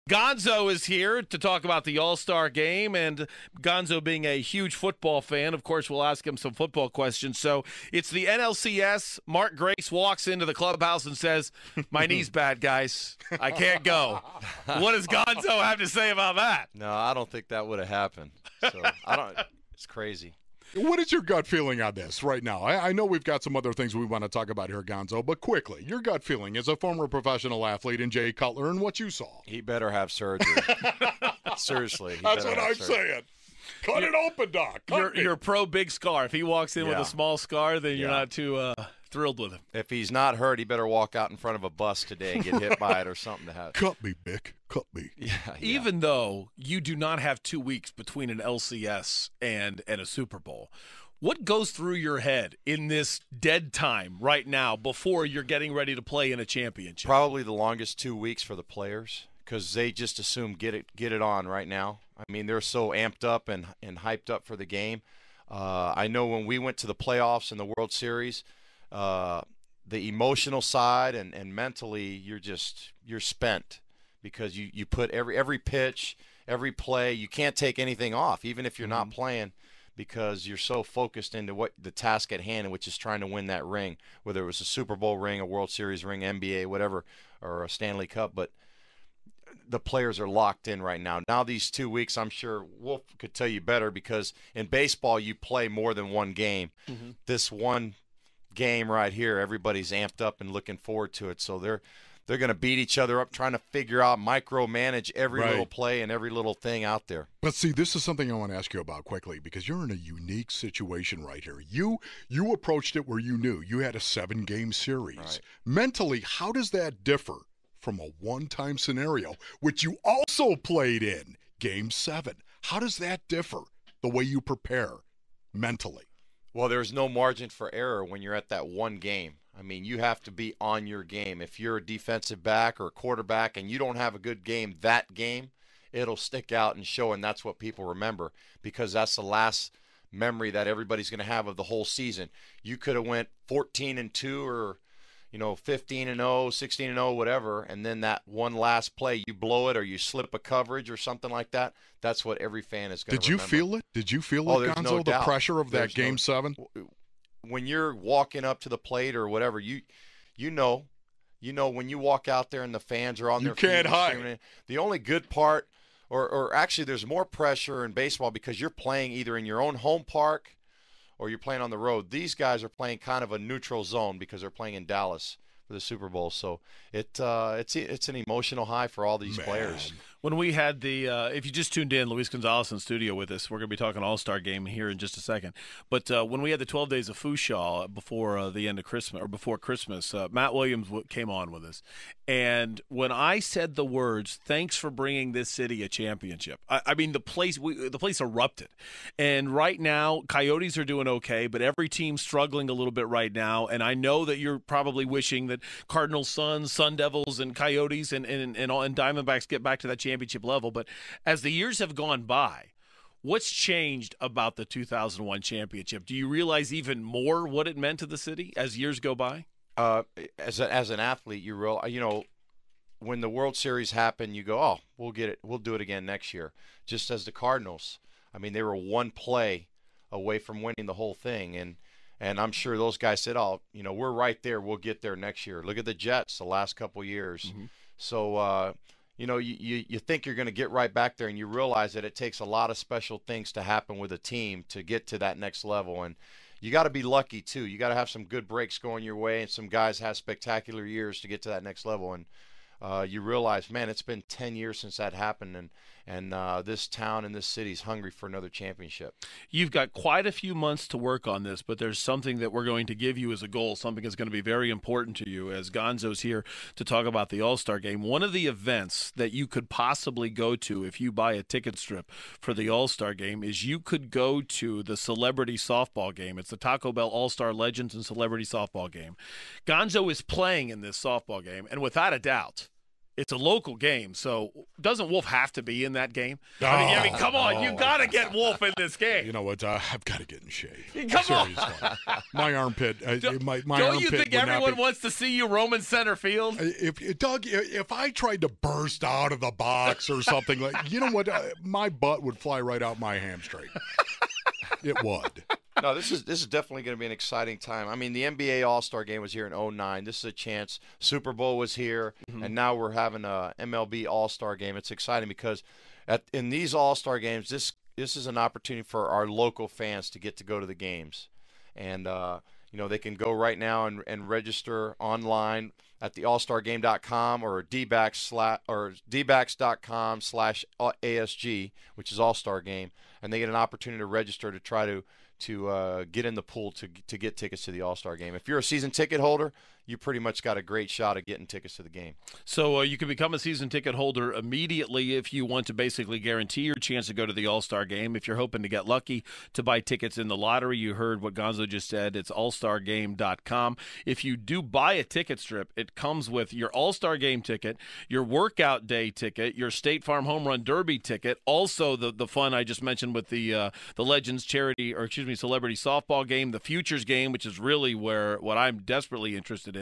Gonzo is here to talk about the All-Star Game, and Gonzo being a huge football fan, of course, we'll ask him some football questions. So it's the NLCS. Mark Grace walks into the clubhouse and says, "My knee's bad, guys. I can't go." What does Gonzo have to say about that? No, I don't think that would have happened. So it's crazy. What is your gut feeling on this right now? I know we've got some other things we want to talk about here, Gonzo, but quickly, your gut feeling as a former professional athlete in Jay Cutler and what you saw. He better have surgery. Seriously. That's what I'm saying. Cut it open, Doc. You're pro big scar. If he walks in with a small scar, then you're not too thrilled with him. If he's not hurt, he better walk out in front of a bus today and get hit by it or something to have. Cut me, Bick. Cut me. Yeah. Even though you do not have 2 weeks between an LCS and a Super Bowl, what goes through your head in this dead time right now before you're getting ready to play in a championship? Probably the longest 2 weeks for the players because they just assume get it on right now. I mean, they're so amped up and hyped up for the game. I know when we went to the playoffs and the World Series, the emotional side and mentally you're spent because you put every pitch, every play, you can't take anything off, even if you're not playing, because you're so focused into what the task at hand, which is trying to win that ring, whether it was a Super Bowl ring, a World Series ring, NBA, whatever, or a Stanley Cup. But the players are locked in right now. Now these 2 weeks, I'm sure Wolf could tell you better, because in baseball you play more than one game. This one game right here, everybody's amped up and looking forward to it. So they're going to beat each other up, trying to figure out, micromanage every little play and every little thing out there. But see, this is something I want to ask you about quickly, because you're in a unique situation right here. You approached it where you knew you had a 7-game series. Right. Mentally, how does that differ from a one-time scenario, which you also played in, Game 7? How does that differ, the way you prepare mentally? Well, there's no margin for error when you're at that one game. I mean, you have to be on your game. If you're a defensive back or a quarterback and you don't have a good game that game, it'll stick out and show, and that's what people remember, because that's the last memory that everybody's going to have of the whole season. You could have went 14-2 or 15-0, 16-0, whatever, and then that one last play, you blow it or you slip a coverage or something like that. That's what every fan is going to remember. Did you feel it? Did you feel it, Gonzo, no the pressure of that Game 7? When you're walking up to the plate or whatever, you know when you walk out there and the fans are on their feet. You can't hide. The only good part, or actually there's more pressure in baseball because you're playing either in your own home park or you're playing on the road. These guys are playing kind of a neutral zone because they're playing in Dallas for the Super Bowl. So it's an emotional high for all these players. When we had if you just tuned in, Luis Gonzalez in studio with us. We're going to be talking All-Star Game here in just a second. But when we had the 12 Days of Fushaw before the end of Christmas, or before Christmas, Matt Williams came on with us. And when I said the words, "Thanks for bringing this city a championship," I mean, the place erupted. And right now, Coyotes are doing okay, but every team's struggling a little bit right now. And I know that you're probably wishing that Cardinals, Suns, Sun Devils, and Coyotes and Diamondbacks get back to that championship level. But as the years have gone by, what's changed about the 2001 championship? Do you realize even more what it meant to the city as years go by? As an athlete, when the World Series happened, you go, "Oh, we'll get it. We'll do it again next year." Just as the Cardinals, I mean, they were one play away from winning the whole thing, and I'm sure those guys said, "Oh, we're right there. We'll get there next year." Look at the Jets the last couple years. So, you think you're going to get right back there, and you realize that it takes a lot of special things to happen with a team to get to that next level. And you got to be lucky, too. You got to have some good breaks going your way, and some guys have spectacular years to get to that next level. And you realize, man, it's been 10 years since that happened, and this town and this city's hungry for another championship. You've got quite a few months to work on this, but there's something that we're going to give you as a goal, something that's going to be very important to you, as Gonzo's here to talk about the All-Star Game. One of the events that you could possibly go to if you buy a ticket strip for the All-Star Game is you could go to the Celebrity Softball Game. It's the Taco Bell All-Star Legends and Celebrity Softball Game. Gonzo is playing in this softball game, and without a doubt, It's a local game, so doesn't Wolf have to be in that game? I mean, come on, you got to get Wolf in this game. You know what? I've got to get in shape. Come on. My armpit. My don't armpit you think everyone wants to see you roaming center field? If I tried to burst out of the box or something like, you know what? My butt would fly right out my hamstring. It would. No, this is definitely going to be an exciting time. I mean, the NBA All-Star Game was here in 2009. This is a chance. Super Bowl was here, and now we're having a MLB All-Star Game. It's exciting because in these All-Star games, this is an opportunity for our local fans to get to go to the games. And, they can go right now and register online at the allstargame.com or dbacks.com/ASG, which is All-Star Game, and they get an opportunity to register to try to get in the pool to get tickets to the All-Star Game. If you're a season ticket holder, you pretty much got a great shot at getting tickets to the game. So you can become a season ticket holder immediately if you want to basically guarantee your chance to go to the All-Star Game. If you're hoping to get lucky to buy tickets in the lottery, you heard what Gonzo just said. It's allstargame.com. If you do buy a ticket strip, it comes with your All-Star Game ticket, your workout day ticket, your State Farm Home Run Derby ticket, also the fun I just mentioned with the Legends Celebrity Softball Game, the Futures Game, which is really what I'm desperately interested in.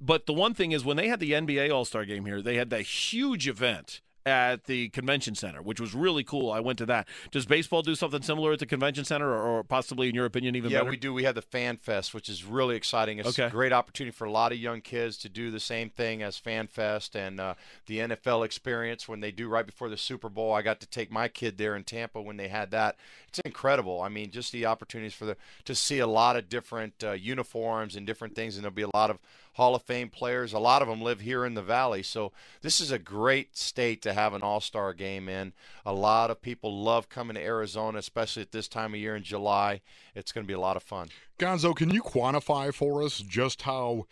But the one thing is, when they had the NBA All-Star Game here, they had that huge event at the convention center, which was really cool. I went to that. Does baseball do something similar at the convention center, or possibly, in your opinion, even better? Yeah, we do. We have the Fan Fest, which is really exciting. It's a great opportunity for a lot of young kids to do the same thing as Fan Fest and the NFL experience when they do right before the Super Bowl. I got to take my kid there in Tampa when they had that. It's incredible. I mean, just the opportunities to see a lot of different uniforms and different things, and there'll be a lot of Hall of Fame players. A lot of them live here in the Valley, so this is a great state to have an All-Star Game in. A lot of people love coming to Arizona, especially at this time of year in July. It's going to be a lot of fun. Gonzo, can you quantify for us just how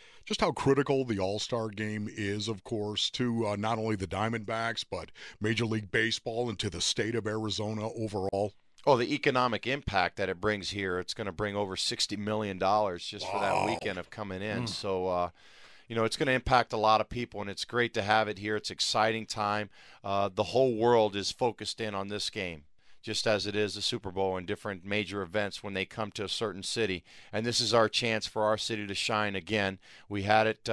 critical the All-Star Game is, of course, to not only the Diamondbacks, but Major League Baseball and to the state of Arizona overall? Oh, the economic impact that it brings here, it's going to bring over $60 million just for that weekend of coming in. So, it's going to impact a lot of people, and it's great to have it here. It's an exciting time. The whole world is focused in on this game, just as it is the Super Bowl and different major events when they come to a certain city. And this is our chance for our city to shine again. We had it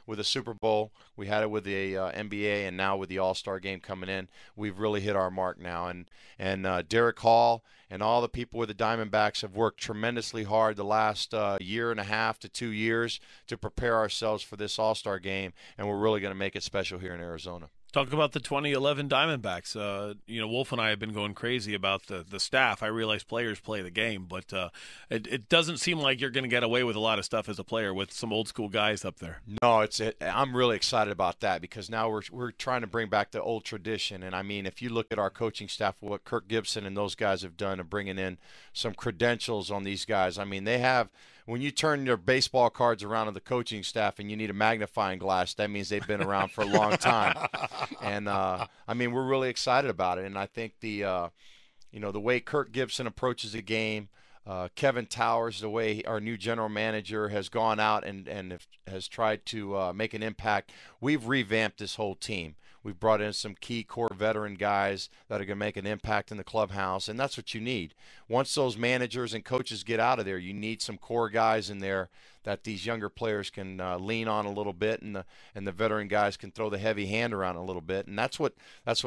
with the Super Bowl. We had it with the NBA, and now with the All-Star Game coming in, we've really hit our mark now. And Derek Hall and all the people with the Diamondbacks have worked tremendously hard the last year and a half to 2 years to prepare ourselves for this All-Star Game, and we're really going to make it special here in Arizona. Talk about the 2011 Diamondbacks. Wolf and I have been going crazy about the staff. I realize players play the game, but it doesn't seem like you're going to get away with a lot of stuff as a player with some old school guys up there. No, I'm really excited about that because now we're trying to bring back the old tradition. And I mean, if you look at our coaching staff, what Kirk Gibson and those guys have done of bringing in some credentials on these guys, I mean, they have. When you turn your baseball cards around to the coaching staff and you need a magnifying glass, that means they've been around for a long time. And, I mean, we're really excited about it. And I think the way Kirk Gibson approaches the game, Kevin Towers, the way our new general manager has gone out and has tried to make an impact, we've revamped this whole team. We've brought in some key core veteran guys that are going to make an impact in the clubhouse, and that's what you need. Once those managers and coaches get out of there, you need some core guys in there that these younger players can lean on a little bit, and the veteran guys can throw the heavy hand around a little bit, and that's what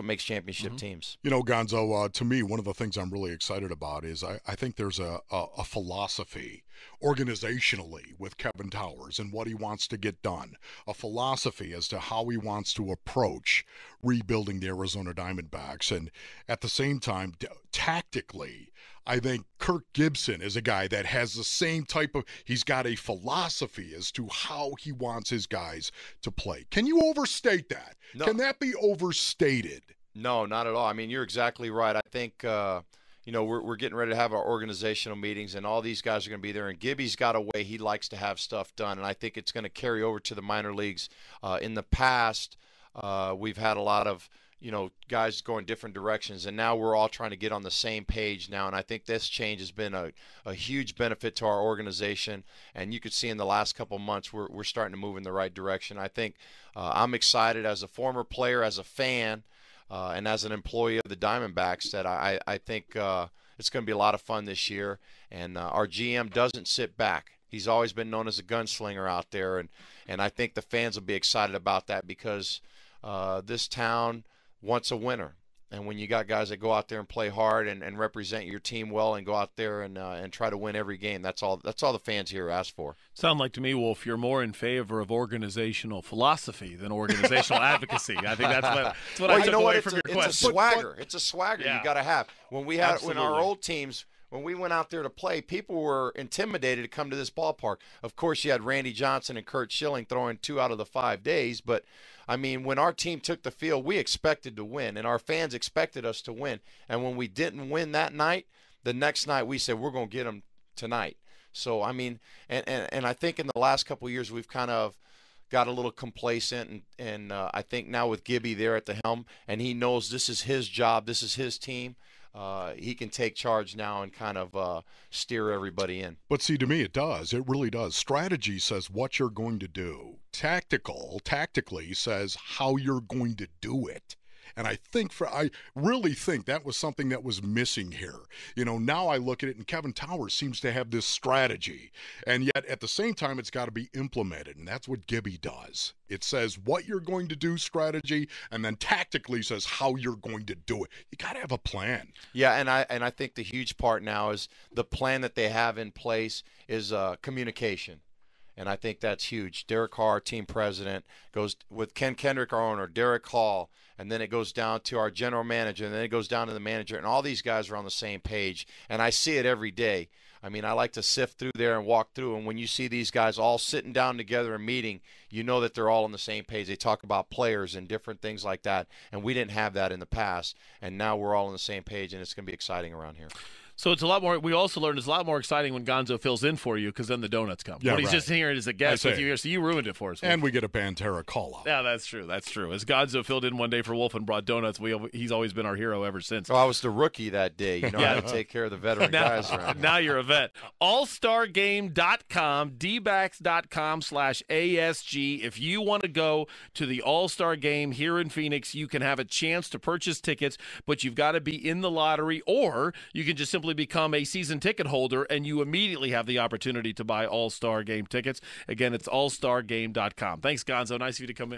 makes championship teams. You know, Gonzo, to me, one of the things I'm really excited about is I think there's a philosophy organizationally with Kevin Towers and what he wants to get done, a philosophy as to how he wants to approach rebuilding the Arizona Diamondbacks, and at the same time, tactically, I think Kirk Gibson is a guy that has the same type of, he's got a philosophy as to how he wants his guys to play. Can you overstate that? No. Can that be overstated? No, not at all. I mean, you're exactly right. I think, we're getting ready to have our organizational meetings, and all these guys are going to be there. And Gibby's got a way he likes to have stuff done, and I think it's going to carry over to the minor leagues. In the past, we've had a lot of guys going different directions, and now we're all trying to get on the same page now. And I think this change has been a huge benefit to our organization. And you could see in the last couple months we're starting to move in the right direction. I think I'm excited as a former player, as a fan, and as an employee of the Diamondbacks that I think it's going to be a lot of fun this year. And our GM doesn't sit back. He's always been known as a gunslinger out there, and I think the fans will be excited about that because this town wants a winner. And when you got guys that go out there and play hard and represent your team well and go out there and try to win every game, that's all the fans here ask for. Sound like to me, Wolf, you're more in favor of organizational philosophy than organizational advocacy. I think that's what I took away from your question. It's a swagger. It's a swagger you got to have. When our old teams, when we went out there to play, people were intimidated to come to this ballpark. Of course, you had Randy Johnson and Kurt Schilling throwing 2 out of the 5 days, but I mean, when our team took the field, we expected to win, and our fans expected us to win. And when we didn't win that night, the next night we said, we're going to get them tonight. So, I mean, and I think in the last couple of years we've kind of got a little complacent, and I think now with Gibby there at the helm, and he knows this is his job, this is his team, he can take charge now and kind of steer everybody in. But see, to me, it does. It really does. Strategy says what you're going to do. Tactically says how you're going to do it. And I really think that was something that was missing here. Now I look at it, and Kevin Towers seems to have this strategy. And yet, at the same time, it's got to be implemented. And that's what Gibby does. It says what you're going to do, strategy, and then tactically says how you're going to do it. You got to have a plan. Yeah, and I think the huge part now is the plan that they have in place is communication. And I think that's huge. Derek Carr, team president, goes with Ken Kendrick, our owner, Derek Hall, and then it goes down to our general manager, and then it goes down to the manager, and all these guys are on the same page. And I see it every day. I mean, I like to sift through there and walk through, and when you see these guys all sitting down together and meeting, you know that they're all on the same page. They talk about players and different things like that, and we didn't have that in the past, and now we're all on the same page, and it's going to be exciting around here. So it's a lot more. We also learned it's a lot more exciting when Gonzo fills in for you because then the donuts come. Yeah, when he's just here as a guest with you here, so you ruined it for us. Wolf. And we get a Pantera call out. Yeah, that's true. That's true. As Gonzo filled in one day for Wolf and brought donuts, he's always been our hero ever since. Well, I was the rookie that day. I had to take care of the veteran guys around. Now you're a vet. AllStarGame.com, dbacks.com/ASG. If you want to go to the All-Star Game here in Phoenix, you can have a chance to purchase tickets, but you've got to be in the lottery, or you can just simply become a season ticket holder, and you immediately have the opportunity to buy All-Star Game tickets. Again, it's allstargame.com. Thanks, Gonzo. Nice of you to come in.